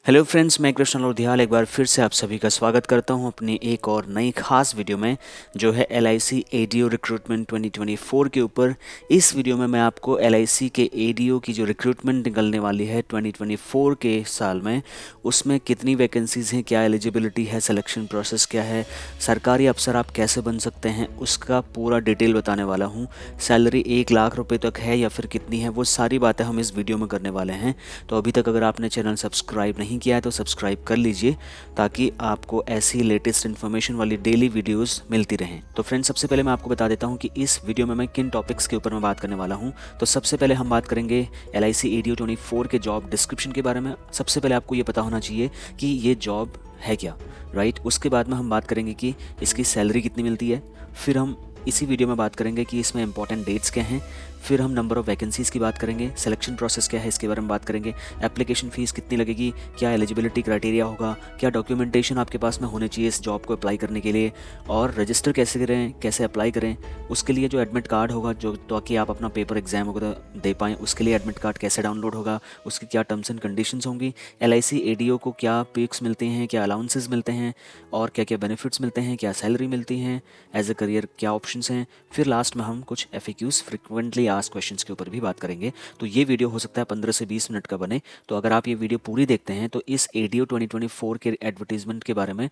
Hello friends, मैं कृष्ण लोधियाल एक बार फिर से आप सभी का स्वागत करता हूं अपनी एक और नई खास वीडियो में, जो है LIC ADO रिक्रूटमेंट 2024 के ऊपर। इस वीडियो में मैं आपको LIC के ADO की जो रिक्रूटमेंट निकलने वाली है 2024 के साल में, उसमें कितनी वैकेंसीज़ हैं, क्या एलिजिबिलिटी है, सिलेक्शन प्रोसेस क्या है, सरकारी अफसर आप कैसे बन सकते हैं, उसका पूरा डिटेल बताने वाला हूँ। सैलरी 1 लाख रुपये तक है या फिर कितनी है, वो सारी बातें हम इस वीडियो में करने वाले हैं। तो अभी तक अगर आपने चैनल सब्सक्राइब नहीं किया है तो सब्सक्राइब कर लीजिए, ताकि आपको ऐसी लेटेस्ट इन्फॉर्मेशन वाली डेली वीडियोस मिलती रहें। तो फ्रेंड्स, सबसे पहले मैं आपको बता देता हूं कि इस वीडियो में मैं किन टॉपिक्स के ऊपर मैं बात करने वाला हूं। तो सबसे पहले हम बात करेंगे LIC ADO 24 के जॉब डिस्क्रिप्शन के बारे में। सबसे पहले आपको ये पता होना चाहिए कि ये जॉब है क्या, राइट। उसके बाद में हम बात करेंगे कि इसकी सैलरी कितनी मिलती है। फिर हम इसी वीडियो में बात करेंगे कि इसमें इंपॉर्टेंट डेट्स क्या हैं। फिर हम नंबर ऑफ़ वैकेंसीज़ की बात करेंगे, सिलेक्शन प्रोसेस क्या है इसके बारे में बात करेंगे, एप्लीकेशन फ़ीस कितनी लगेगी, क्या एलिजिबिलिटी क्राइटेरिया होगा, क्या डॉक्यूमेंटेशन आपके पास में होने चाहिए इस जॉब को अप्लाई करने के लिए, और रजिस्टर कैसे करें, कैसे अप्लाई करें, उसके लिए जो एडमिट कार्ड होगा जो ताकि आप अपना पेपर एग्जाम वगैरह दे पाएँ, उसके लिए एडमिट कार्ड कैसे डाउनलोड होगा, उसकी क्या टर्म्स एंड कंडीशंस होंगी, LIC ADO को क्या पिक्स मिलते हैं, क्या अलाउंसेस मिलते हैं, और क्या क्या बेनिफिट्स मिलते हैं, क्या सैलरी मिलती हैं, एज ए करियर क्या ऑप्शंस हैं। फिर लास्ट में हम कुछ FAQs फ्रिक्वेंटली आस्क्ड क्वेश्चंस के ऊपर भी बात करेंगे। तो ये वीडियो हो सकता है 15 से 20 मिनट का बने। तो अगर आप ये वीडियो पूरी देखते हैं तो इस ADO 2024 के एडवर्टीजमेंट के बारे में,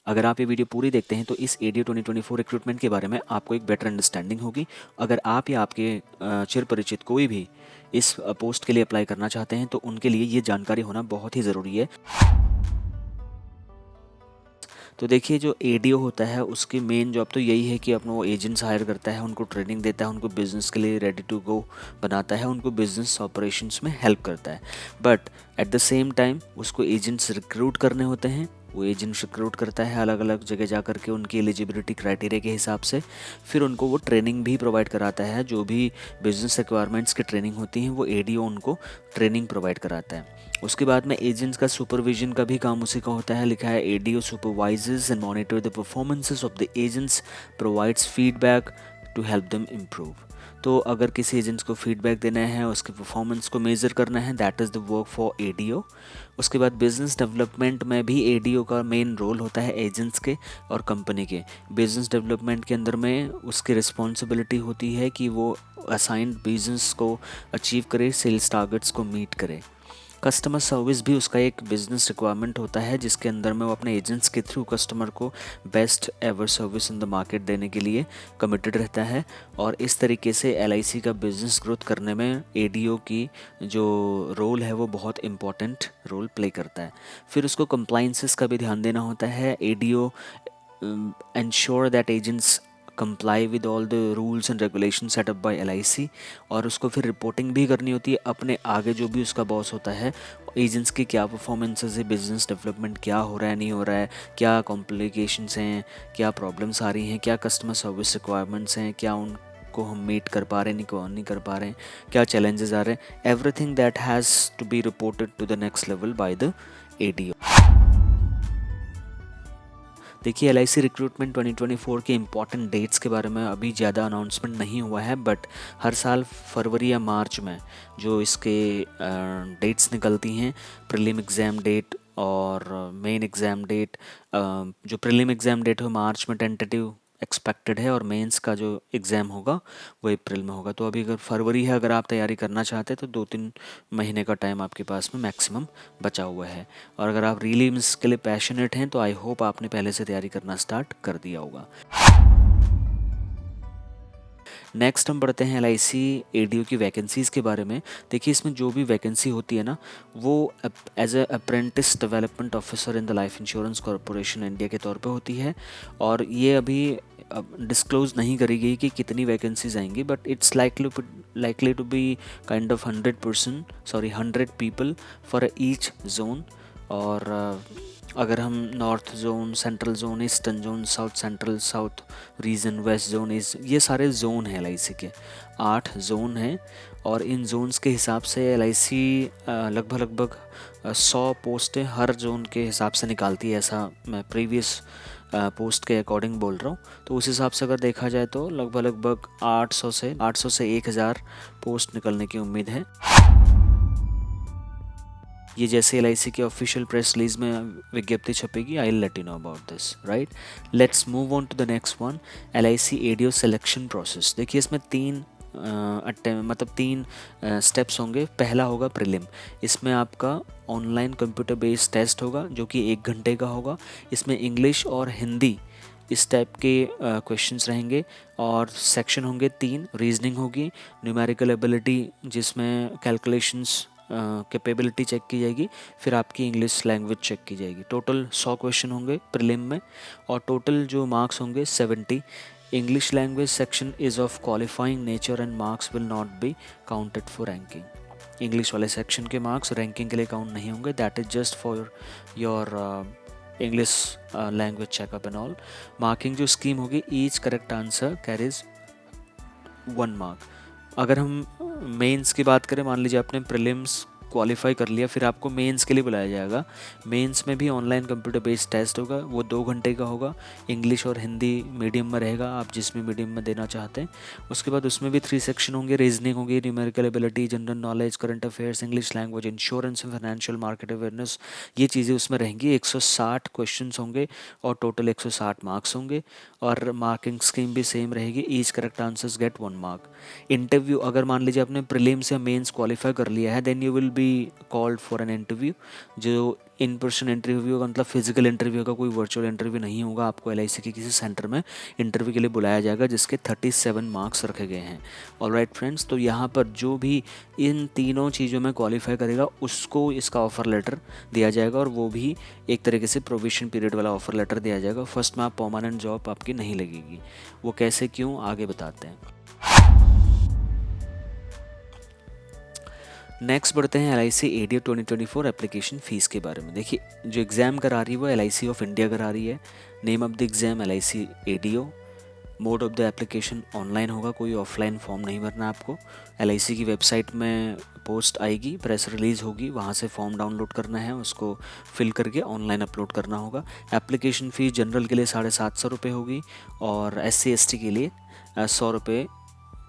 अगर आप ये वीडियो पूरी देखते हैं तो इस ADO 2024 रिक्रूटमेंट के बारे में आपको एक बेटर अंडरस्टैंडिंग होगी। अगर आप या आपके चिर परिचित कोई भी इस पोस्ट के लिए अप्लाई करना चाहते हैं तो उनके लिए ये जानकारी होना बहुत ही ज़रूरी है। तो देखिए, जो ADO होता है उसकी मेन जॉब तो यही है कि अपना वो एजेंट्स हायर करता है, उनको ट्रेनिंग देता है, उनको बिज़नेस के लिए रेडी टू गो बनाता है, उनको बिज़नेस ऑपरेशंस में हेल्प करता है। But at the same time उसको एजेंट्स रिक्रूट करने होते हैं। वो एजेंट्स रिक्रूट करता है अलग अलग जगह जा कर के उनकी एलिजिबिलिटी क्राइटेरिया के हिसाब से। फिर उनको वो ट्रेनिंग भी प्रोवाइड कराता है, जो भी बिज़नेस रिक्वायरमेंट्स की ट्रेनिंग होती हैं वो ADO उनको ट्रेनिंग प्रोवाइड कराता है। उसके बाद में एजेंट्स का सुपरविजन का भी काम उसी का होता है। लिखा है ADO supervises and monitor the performances of the agents, provides feedback to help them improve. तो अगर किसी एजेंट्स को फीडबैक देना है, उसके परफॉर्मेंस को मेज़र करना है, that is the work for ADO। उसके बाद बिज़नेस डेवलपमेंट में भी ADO का मेन रोल होता है एजेंट्स के और कंपनी के। बिज़नेस डेवलपमेंट के अंदर में उसकी रिस्पॉन्सिबिलिटी होती है कि वो असाइंड बिजनेस को अचीव करे, सेल्स टारगेट्स को मीट करे। कस्टमर सर्विस भी उसका एक बिजनेस रिक्वायरमेंट होता है, जिसके अंदर में वो अपने एजेंट्स के थ्रू कस्टमर को best ever service in the market देने के लिए कमिटेड रहता है। और इस तरीके से LIC का बिजनेस ग्रोथ करने में ADO की जो रोल है वो बहुत इंपॉर्टेंट रोल प्ले करता है। फिर उसको कंप्लाइंसेस का भी ध्यान देना होता है। ADO ensure that agents comply with all the rules and regulations set up by LIC। और उसको फिर रिपोर्टिंग भी करनी होती है अपने आगे जो भी उसका बॉस होता है, एजेंट्स की क्या परफॉर्मेंसेस है, बिजनेस डेवलपमेंट क्या हो रहा है नहीं हो रहा है, क्या कॉम्प्लिकेशंस हैं, क्या प्रॉब्लम्स आ रही हैं, क्या कस्टमर सर्विस रिक्वायरमेंट्स हैं, क्या उनको हम मीट कर पा रहे हैं, नहीं कर पा रहे हैं, क्या चैलेंजेस आ रहे हैं। Everything that has to be reported to the next level by the ADO। देखिए, LIC रिक्रूटमेंट 2024 के इंपॉर्टेंट डेट्स के बारे में अभी ज़्यादा अनाउंसमेंट नहीं हुआ है, बट हर साल फरवरी या मार्च में जो इसके डेट्स निकलती हैं, प्रीलिम एग्ज़ाम डेट और मेन एग्ज़ाम डेट। जो प्रीलिम एग्ज़ाम डेट हो मार्च में टेंटेटिव एक्सपेक्टेड है, और मेंस का जो एग्ज़ाम होगा वो अप्रैल में होगा। तो अभी अगर फरवरी है, अगर आप तैयारी करना चाहते हैं तो 2-3 महीने का टाइम आपके पास में मैक्सिमम बचा हुआ है। और अगर आप रिलीम्स के लिए पैशनेट हैं तो आई होप आपने पहले से तैयारी करना स्टार्ट कर दिया होगा। नेक्स्ट हम बढ़ते हैं LIC ADO की वैकेंसीज़ के बारे में। देखिए, इसमें जो भी वैकेंसी होती है ना, वो as a apprentice development officer in the life insurance corporation India के तौर पे होती है। और ये अभी डिस्क्लोज नहीं करी गई कि कितनी वैकेंसीज आएंगी, but it's likely to be kind of 100 people for each zone. और अगर हम north zone, central zone, eastern zone, south central, south region, west zone, ये सारे जोन हैं LIC के। 8 जोन हैं, और इन जोन्स के हिसाब से LIC लगभग 100 पोस्टें हर जोन के हिसाब से निकालती है। ऐसा मैं प्रीवियस पोस्ट के अकॉर्डिंग बोल रहा हूँ। तो उस हिसाब से अगर देखा जाए तो लगभग 800 से 1000 पोस्ट निकलने की उम्मीद है। ये जैसे LIC की ऑफिशियल प्रेस रिलीज में विज्ञप्ति छपेगी, I will let you know about this, right. Let's move on to the next one, LIC ADO selection process. देखिए इसमें तीन स्टेप्स होंगे। पहला होगा प्रीलिम। इसमें आपका ऑनलाइन कंप्यूटर बेस्ड टेस्ट होगा जो कि 1 घंटे का होगा। इसमें इंग्लिश और हिंदी इस टाइप के क्वेश्चंस रहेंगे और सेक्शन होंगे 3। रीजनिंग होगी, न्यूमेरिकल एबिलिटी जिसमें कैलकुलेशंस कैपेबिलिटी चेक की जाएगी, फिर आपकी इंग्लिश लैंग्वेज चेक की जाएगी। टोटल 100 क्वेश्चन होंगे प्रीलिम में और टोटल जो मार्क्स होंगे 70। English language section is of qualifying nature and marks will not be counted for ranking. English वाले सेक्शन के मार्क्स रैंकिंग के लिए काउंट नहीं होंगे, that is just for your English language checkup and all. Marking जो scheme होगी, each correct answer carries 1 mark. अगर हम मेंस की बात करें, मान लीजिए आपने प्रीलिम्स क्वालिफाई कर लिया, फिर आपको मेंस के लिए बुलाया जाएगा। मेंस में भी ऑनलाइन कंप्यूटर बेस्ड टेस्ट होगा, वो 2 घंटे का होगा। इंग्लिश और हिंदी मीडियम में रहेगा, आप जिस भी मीडियम में देना चाहते हैं। उसके बाद उसमें भी 3 सेक्शन होंगे, रीजनिंग होगी, numerical ability, general knowledge, current affairs, English language, insurance and financial market awareness, ये चीज़ें उसमें रहेंगी। 160 क्वेश्चन होंगे और टोटल 160 मार्क्स होंगे और मार्किंग स्कीम भी सेम रहेगी, each correct answers get 1 mark. Interview, अगर मान लीजिए आपने प्रीलिम्स या मेंस क्वालिफाई कर लिया है, then you will be called for an interview, जो इन पर्सन इंटरव्यू का मतलब फिजिकल इंटरव्यू का, कोई वर्चुअल इंटरव्यू नहीं होगा। आपको LIC के किसी सेंटर में इंटरव्यू के लिए बुलाया जाएगा जिसके 37 मार्क्स रखे गए हैं। ऑलराइट फ्रेंड्स, तो यहाँ पर जो भी इन तीनों चीज़ों में क्वालिफाई करेगा उसको इसका ऑफर लेटर दिया जाएगा और वो भी एक तरीके से प्रोविशन पीरियड वाला ऑफर लेटर दिया जाएगा। फर्स्ट में आप परमानेंट जॉब आपकी नहीं लगेगी। वो कैसे, क्यों, आगे बताते हैं। नेक्स्ट बढ़ते हैं LIC ADO 2024 एप्लीकेशन फ़ीस के बारे में। देखिए जो एग्ज़ाम करा रही है वो LIC ऑफ इंडिया करा रही है। Name of the exam LIC ADO। Mode of the application online होगा, कोई ऑफलाइन फॉर्म नहीं भरना आपको। LIC की वेबसाइट में पोस्ट आएगी, प्रेस रिलीज़ होगी, वहाँ से फॉर्म डाउनलोड करना है, उसको फिल करके ऑनलाइन अपलोड करना होगा। एप्लीकेशन फ़ीस जनरल के लिए 750 रुपये होगी और SC ST के लिए 100 रुपये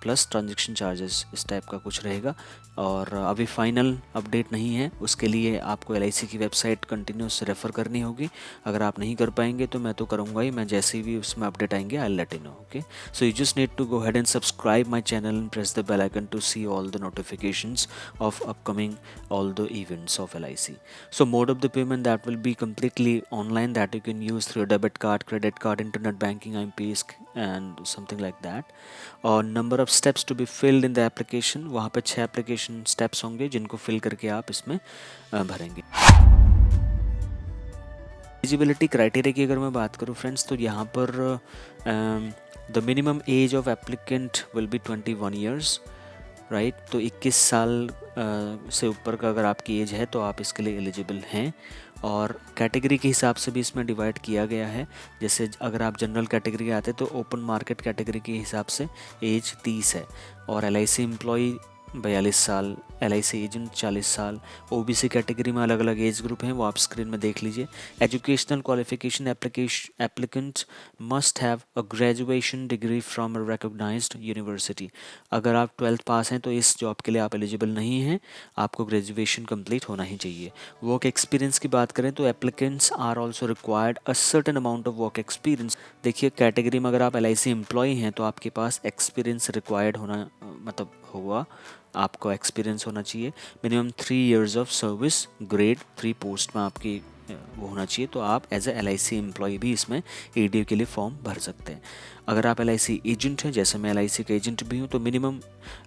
प्लस ट्रांजैक्शन चार्जेस, इस टाइप का कुछ रहेगा। और अभी फाइनल अपडेट नहीं है, उसके लिए आपको LIC की वेबसाइट कंटिन्यूस रेफ़र करनी होगी। अगर आप नहीं कर पाएंगे तो मैं तो करूँगा ही, मैं जैसे भी उसमें अपडेट आएंगे I let you know, okay. So you just need to go ahead and subscribe my channel and press the bell icon to see all the notifications of upcoming all the events of LIC. So mode of the payment that will be completely online, that you can use through a debit card, credit card, internet banking, IMPs and something like that. और number of steps to be filled in the application, वहाँ पे 6 application steps होंगे जिनको fill करके आप इसमें भरेंगे। Eligibility criteria की अगर मैं बात करूँ फ्रेंड्स, तो यहाँ पर the minimum age of applicant will be 21 years, right. तो 21 साल से ऊपर का अगर आपकी एज है तो आप इसके लिए एलिजिबल हैं। और कैटेगरी के हिसाब से भी इसमें डिवाइड किया गया है। जैसे अगर आप जनरल कैटेगरी के आते तो ओपन मार्केट कैटेगरी के हिसाब से एज 30 है और LIC एम्प्लॉई 42 साल, LIC एजेंट 40 साल। OBC कैटेगरी में अलग अलग एज ग्रुप हैं, वो आप स्क्रीन में देख लीजिए। Educational qualification, applicant must have a graduation degree from a recognized university. अगर आप 12th पास हैं तो इस जॉब के लिए आप एलिजिबल नहीं हैं, आपको ग्रेजुएशन कंप्लीट होना ही चाहिए। वर्क एक्सपीरियंस की बात करें तो applicants are also required a certain amount of work experience. देखिए कैटेगरी में अगर आप LIC एम्प्लॉई हैं तो आपके पास एक्सपीरियंस रिक्वायर्ड होना मतलब होगा, आपको एक्सपीरियंस होना चाहिए। Minimum 3 years of service, grade 3 post में आपकी वो होना चाहिए, तो आप एज ए LIC एम्प्लॉय भी इसमें ADO के लिए फॉर्म भर सकते हैं। अगर आप LIC एजेंट हैं, जैसे मैं LIC का एजेंट भी हूँ, तो minimum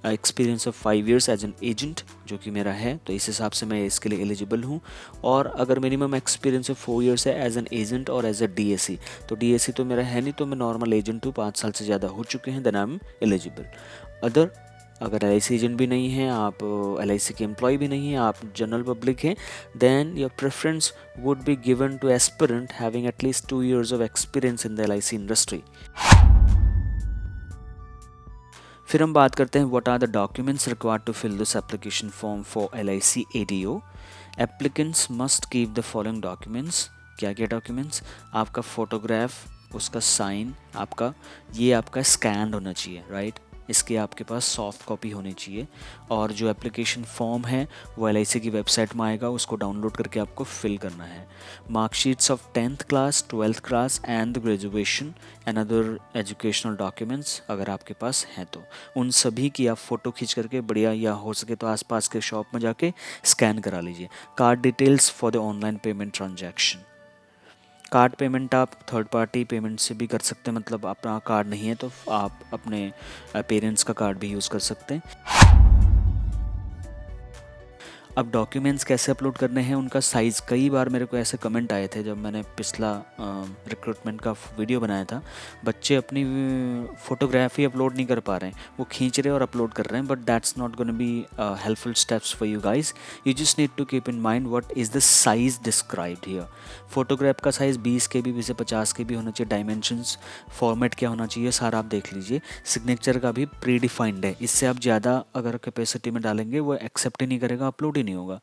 experience of 5 years as an agent जो कि मेरा है, तो इस हिसाब से मैं इसके लिए एलिजिबल हूँ। और अगर मिनिमम एक्सपीरियंस ऑफ 4 इयर्स है एज एन एजेंट और एज ए DAC, तो DAC तो मेरा है नहीं, तो मैं नॉर्मल एजेंट हूँ, 5 साल से ज़्यादा हो चुके हैं, देन आई एम एलिजिबल। अगर LIC एजेंट भी नहीं है, आप LIC के एम्प्लॉय भी नहीं हैं, आप जनरल पब्लिक हैं, then your preference would be given to aspirant having at least 2 years of experience in the LIC industry. फिर हम बात करते हैं what are the documents required to fill this application form for LIC ADO। Applicants must keep the following documents. क्या क्या documents, आपका photograph, उसका sign, ये आपका स्कैन होना चाहिए, राइट। इसकी आपके पास सॉफ्ट कॉपी होनी चाहिए। और जो एप्लीकेशन फॉर्म है वो LIC की वेबसाइट में आएगा, उसको डाउनलोड करके आपको फिल करना है। Marksheets of 10th class, 12th class and graduation and other educational documents अगर आपके पास हैं तो उन सभी की आप फ़ोटो खींच करके बढ़िया, या हो सके तो आसपास के शॉप में जाके स्कैन करा लीजिए। Card details for the online payment transaction. Card payment आप थर्ड पार्टी पेमेंट से भी कर सकते हैं, मतलब अपना कार्ड नहीं है तो आप अपने पेरेंट्स का कार्ड भी यूज़ कर सकते हैं। अब डॉक्यूमेंट्स कैसे अपलोड करने हैं, उनका साइज़, कई बार मेरे को ऐसे कमेंट आए थे जब मैंने पिछला रिक्रूटमेंट का वीडियो बनाया था। बच्चे अपनी फ़ोटोग्राफी अपलोड नहीं कर पा रहे हैं, वो खींच रहे और अपलोड कर रहे हैं, but that's not gonna be helpful steps for you guys. You just need to keep in mind what is the size described here. Photograph का साइज़ 20 KB भी से 50 KB होना चाहिए। डायमेंशंस, फॉर्मेट क्या होना चाहिए, सारा आप देख लीजिए। सिग्नेचर का भी प्री डिफाइंड है, इससे आप ज़्यादा अगर कैपेसिटी में डालेंगे वो एक्सेप्ट ही नहीं करेगा, अपलोड नहीं होगा।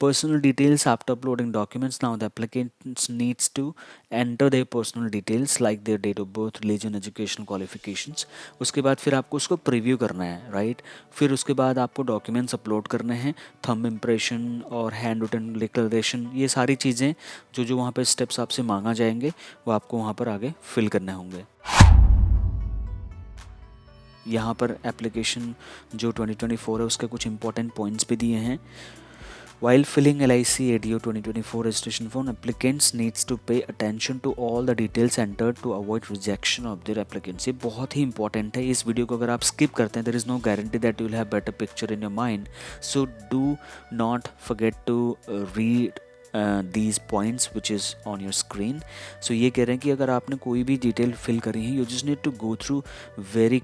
Personal details after uploading documents. Now the applicant needs to enter their personal details like their date of birth, religion, educational qualifications. उसके बाद फिर आपको उसको प्रीव्यू करना है, राइट। फिर उसके बाद आपको डॉक्यूमेंट्स अपलोड करने हैं, थंब इम्प्रेशन और हैंड रिटन डिक्लेरेशन, ये सारी चीज़ें जो वहाँ पे स्टेप्स आपसे मांगा जाएंगे वो आपको वहाँ पर आगे फिल करने होंगे। यहाँ पर एप्लीकेशन जो 2024 है उसके कुछ इंपॉर्टेंट पॉइंट्स भी दिए हैं। While filling LIC ADO 2024 registration form, applicants needs to pay attention to all the details entered to avoid rejection of their applicants. ये बहुत ही इंपॉर्टेंट है। इस वीडियो को अगर आप स्किप करते हैं, there is no guarantee that you will have better picture in your mind. So do not forget to read these points which is on your screen. So ये कह रहे हैं कि अगर आपने कोई भी डिटेल फिल करी है, you just need to go through very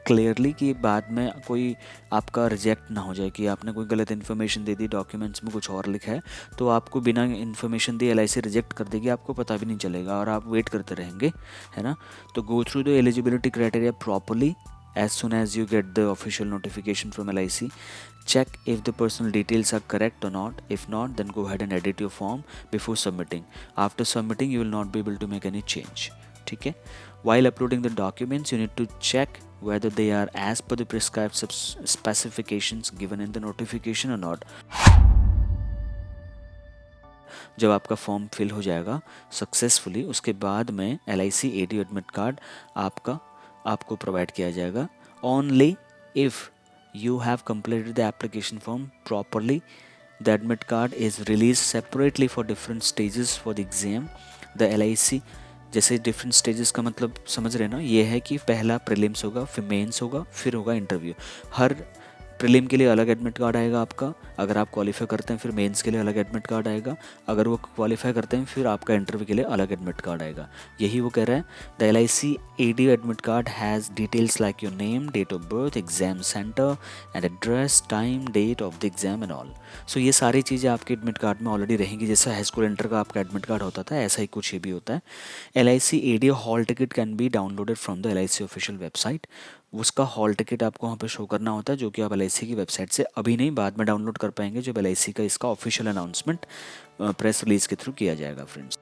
clearly कि बाद में कोई आपका रिजेक्ट ना हो जाए कि आपने कोई गलत इन्फॉर्मेशन दे दी, डॉक्यूमेंट्स में कुछ और लिखा है तो आपको बिना इन्फॉर्मेशन दिए LIC रिजेक्ट कर देगी, आपको पता भी नहीं चलेगा और आप वेट करते रहेंगे, है ना। तो go through the eligibility criteria properly as soon as you get the official notification from LIC. Check if the personal details are correct or not. If not, then go ahead and edit your form before submitting. After submitting, you will not be able to make any change. ठीक है। While uploading the documents, you need to check whether they are as per the prescribed specifications given in the notification or not. जब आपका form fill हो जाएगा successfully, उसके बाद में LIC ADO admit card आपको प्रोवाइड किया जाएगा। Only if you have completed the application form properly, the admit card is released separately for different stages for the exam. The LIC जैसे different stages का मतलब समझ रहे ना, ये है कि पहला प्रीलिम्स होगा, फिर मेंस होगा, फिर होगा इंटरव्यू। हर प्रीलिम के लिए अलग एडमिट कार्ड आएगा आपका, अगर आप क्वालिफाई करते हैं फिर मेंस के लिए अलग एडमिट कार्ड आएगा, अगर वो क्वालिफाई करते हैं फिर आपका इंटरव्यू के लिए अलग एडमिट कार्ड आएगा। यही वो कह रहा है। The LIC ADO admit card has details like your name, date of birth, exam centre and address, time, date of the exam and all. So ये सारी चीज़ें आपके एडमिट कार्ड में ऑलरेडी रहेंगी, जैसा हाई स्कूल इंटर का आपका admit card होता था ऐसा ही कुछ ये भी होता है। LIC ADO hall ticket can be downloaded from the LIC official website. उसका हॉल टिकट आपको वहाँ पे शो करना होता है, जो कि आप LIC की वेबसाइट से अभी नहीं बाद में डाउनलोड कर पाएंगे जब LIC का इसका ऑफिशियल अनाउंसमेंट प्रेस रिलीज के थ्रू किया जाएगा फ्रेंड्स।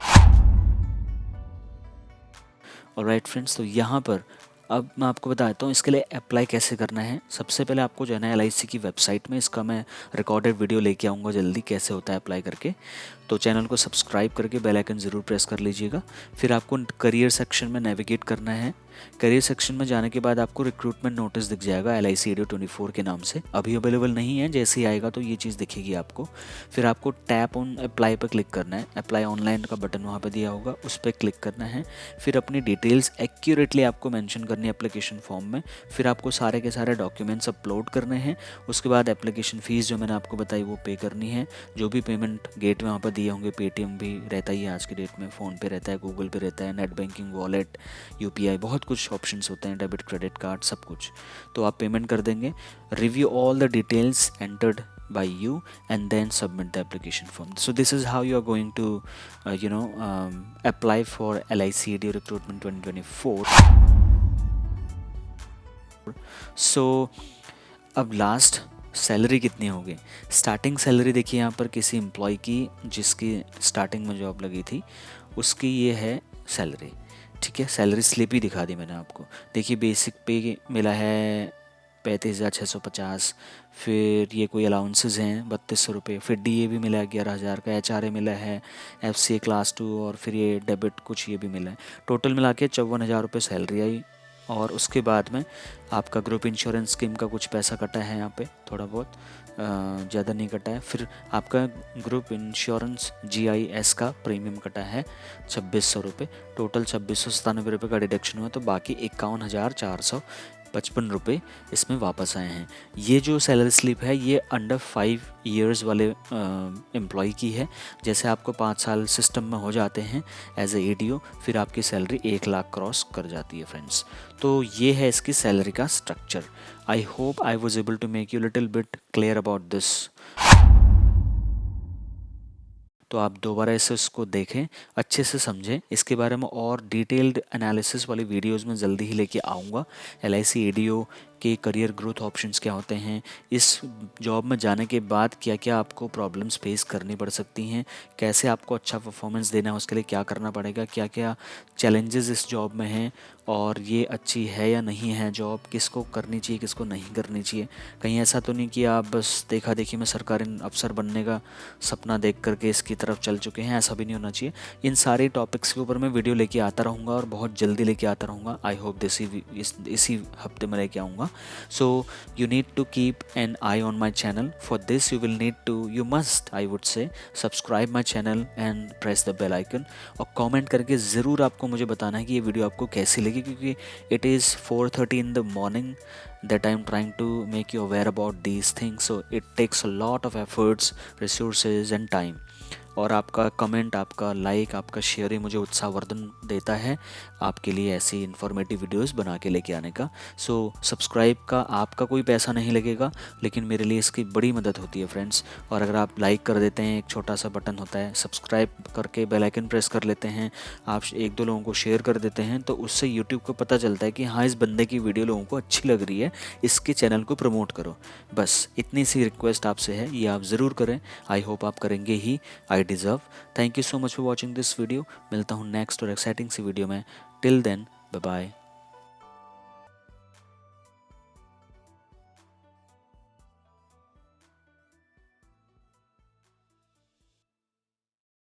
ऑलराइट फ्रेंड्स, तो यहाँ पर अब मैं आपको बताता हूँ इसके लिए अप्लाई कैसे करना है। सबसे पहले आपको जो है ना LIC की वेबसाइट में, इसका मैं रिकॉर्डेड वीडियो लेके आऊँगा जल्दी कैसे होता है अप्लाई करके, तो चैनल को सब्सक्राइब करके बेल आइकन ज़रूर प्रेस कर लीजिएगा। फिर आपको करियर सेक्शन में नेविगेट करना है। करियर सेक्शन में जाने के बाद आपको रिक्रूटमेंट नोटिस दिख जाएगा LIC ADO 24 के नाम से, अभी अवेलेबल नहीं है, जैसे ही आएगा तो ये चीज़ दिखेगी आपको। फिर आपको टैप ऑन अप्लाई पर क्लिक करना है, अप्लाई ऑनलाइन का बटन वहाँ पर दिया होगा, उस पर क्लिक करना है। फिर अपनी डिटेल्स एक्यूरेटली आपको मेंशन करनी है एप्लीकेशन फॉर्म में। फिर आपको सारे के सारे डॉक्यूमेंट्स अपलोड करने हैं। उसके बाद एप्लीकेशन फ़ीस जो मैंने आपको बताई वो पे करनी है। जो भी पेमेंट गेट वहाँ पर दिए होंगे, पेटीएम भी रहता ही है आज की डेट में, फ़ोन पे रहता है, गूगल पे रहता है, नेट बैंकिंग, वॉलेट, UPI, बहुत कुछ ऑप्शंस होते हैं, डेबिट, क्रेडिट कार्ड, सब कुछ। तो आप पेमेंट कर देंगे। Review all the details entered by you and then submit the application form. So this is how you are going to apply for LIC ADO recruitment 2024. So अब last salary कितनी होगी। Starting salary देखिए यहाँ पर किसी employ की जिसकी starting में जॉब लगी थी उसकी ये है सैलरी, ठीक है। सैलरी स्लिप ही दिखा दी मैंने आपको। देखिए बेसिक पे मिला है 35,650, फिर ये कोई अलाउंसेस हैं 3200 रुपये, फिर डीए भी मिला है 11,000 का, एचआरए मिला है, एफसीए क्लास 2 और फिर ये डेबिट कुछ ये भी मिला है। टोटल मिला के 54,000 रुपये सैलरी आई। और उसके बाद में आपका ग्रुप इंश्योरेंस स्कीम का कुछ पैसा कटा है यहाँ पे थोड़ा बहुत, ज़्यादा नहीं कटा है। फिर आपका ग्रुप इंश्योरेंस GIS का प्रीमियम कटा है 2,600 रुपये। टोटल 2,697 रुपये का डिडक्शन हुआ, तो बाकी 51,455 रुपये इसमें वापस आए हैं। ये जो सैलरी स्लिप है ये अंडर 5 ईयर्स वाले एम्प्लॉय की है। जैसे आपको 5 साल सिस्टम में हो जाते हैं एज ए ADO, फिर आपकी सैलरी 1 लाख क्रॉस कर जाती है फ्रेंड्स। तो ये है इसकी सैलरी का structure. I hope I was able to make you little bit clear about this. तो आप दोबारा इसे उसको देखें, अच्छे से समझें। इसके बारे में और डिटेल्ड एनालिसिस वाली वीडियोस में जल्दी ही लेके आऊँगा। LIC ADO के करियर ग्रोथ ऑप्शंस क्या होते हैं, इस जॉब में जाने के बाद क्या क्या आपको प्रॉब्लम्स फेस करनी पड़ सकती हैं, कैसे आपको अच्छा परफॉर्मेंस देना है, उसके लिए क्या करना पड़ेगा, क्या क्या चैलेंजेस इस जॉब में हैं, और ये अच्छी है या नहीं है जॉब, किसको करनी चाहिए किसको नहीं करनी चाहिए। कहीं ऐसा तो नहीं कि आप बस देखा देखी में सरकारी अफसर बनने का सपना देख करके इसकी तरफ चल चुके हैं, ऐसा भी नहीं होना चाहिए। इन सारे टॉपिक्स के ऊपर मैं वीडियो लेके आता रहूँगा और बहुत जल्दी लेके आता रहूँगा। आई होप इसी हफ्ते में लेके आऊँगा। So you need to keep an eye on my channel. For this you must I would say subscribe my channel and press the bell icon, और कमेंट करके ज़रूर आपको मुझे बताना है कि ये वीडियो आपको कैसी लगी, क्योंकि it is 4:30 in the morning that I am trying to make you aware about these things, so it takes a lot of efforts, resources and time. और आपका कमेंट, आपका लाइक, आपका शेयर ही मुझे उत्साहवर्धन देता है आपके लिए ऐसी इन्फॉर्मेटिव वीडियोस बना के लेके आने का। सो सब्सक्राइब का आपका कोई पैसा नहीं लगेगा, लेकिन मेरे लिए इसकी बड़ी मदद होती है फ्रेंड्स। और अगर आप लाइक कर देते हैं, एक छोटा सा बटन होता है, सब्सक्राइब करके बेल आइकन प्रेस कर लेते हैं, आप 1-2 लोगों को शेयर कर देते हैं, तो उससे यूट्यूब को पता चलता है कि हाँ इस बंदे की वीडियो लोगों को अच्छी लग रही है, इसके चैनल को प्रमोट करो। बस इतनी सी रिक्वेस्ट आपसे है, ये आप ज़रूर करें। आई होप आप करेंगे ही, I deserve. Thank you so much for watching this video. मिलता हूँ नेक्स्ट और एक्साइटिंग सी वीडियो में। Till then bye bye.